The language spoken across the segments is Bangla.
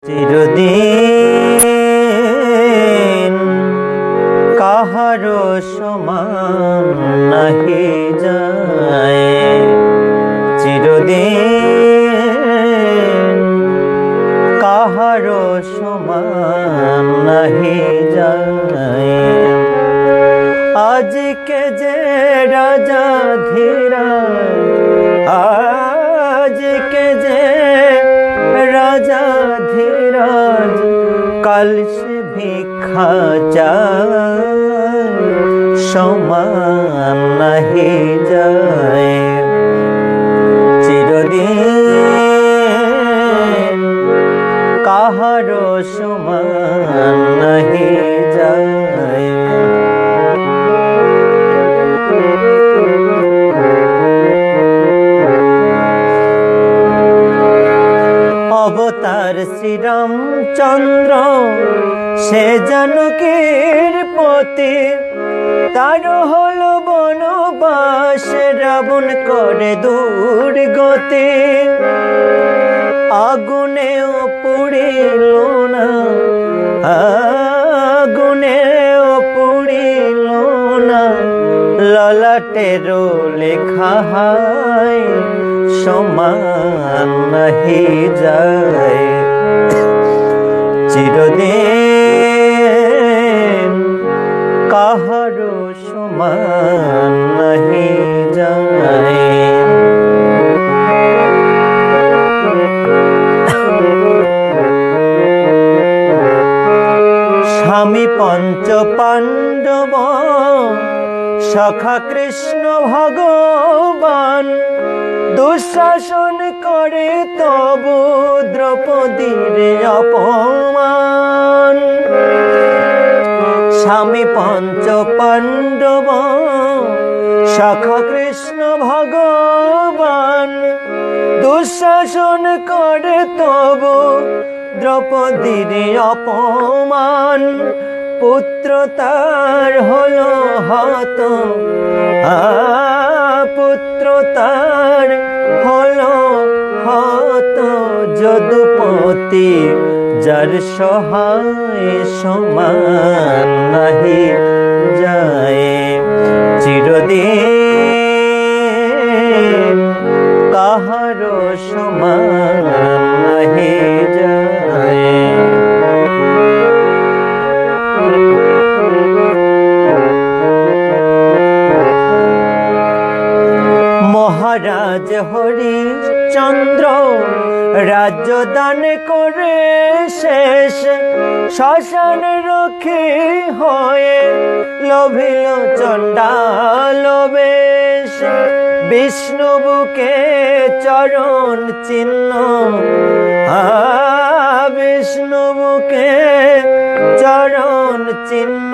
চিরদিন কাহারো সমান নাহি যায়, চিরদিন কাহারো সমান নাহি যায়। আজকে যে রাজা ধীরাজ, আজকে যে রাজা ধীরাজ, কাল সে ভিক্ষা চায়, সমান নাহি যায়। চিরদিন কাহারো সমান নাহি যায়। অবতার শ্রীরামচন্দ্র সে জানকীর পতি, তার হলো বনবাস, রাবণ করে দুর্গতি। আগুনেও পুড়িল না, আগুনেও পুড়িল না, ললাটেরও লেখা হায়, সমান নাহি যায়। চিরদিন কাহারো সমান নাহি যায়। স্বামী পঞ্চ পাণ্ডব, সখা কৃষ্ণ ভগবান, দুঃশাসন করে তবু দ্রৌপদীর অপমান। স্বামী পঞ্চ পাণ্ডব, সখা কৃষ্ণ ভগবান, দুঃশাসন করে তবু দ্রৌপদীর অপমান। পুত্র তার হলো হত, পুত্র তার হলো হত, যদুপতি যার সহায়, সমান নাহি যায়। চিরদিন কাহারো সমান নাহি যায়। মহারাজ হরিশ্চন্দ্র রাজ্যদান করে শেষ, শ্মশান রক্ষী হয়ে লোভিল চণ্ডাল বেশ। বিষ্ণু বুকে চরণ চিহ্ন, বিষ্ণু বুকে চরণ চিহ্ন,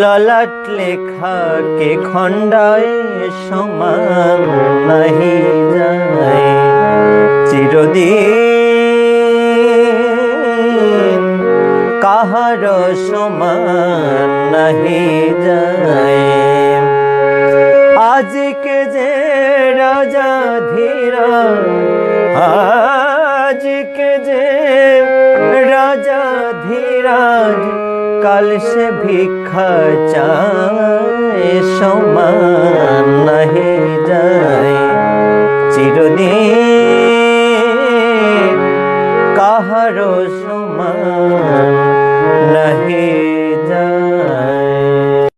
ললাট লেখা কে খণ্ডায়, সমান নাহি যায়। চিরদিন কাহারো সমান নাহি যায়। আজকে যে রাজা ধীরাজ, আজকে যে রাজা ধীরাজ, কাল সে ভিক্ষা চায়, সমান নাহি যায়। চিরদিন কাহারো সমান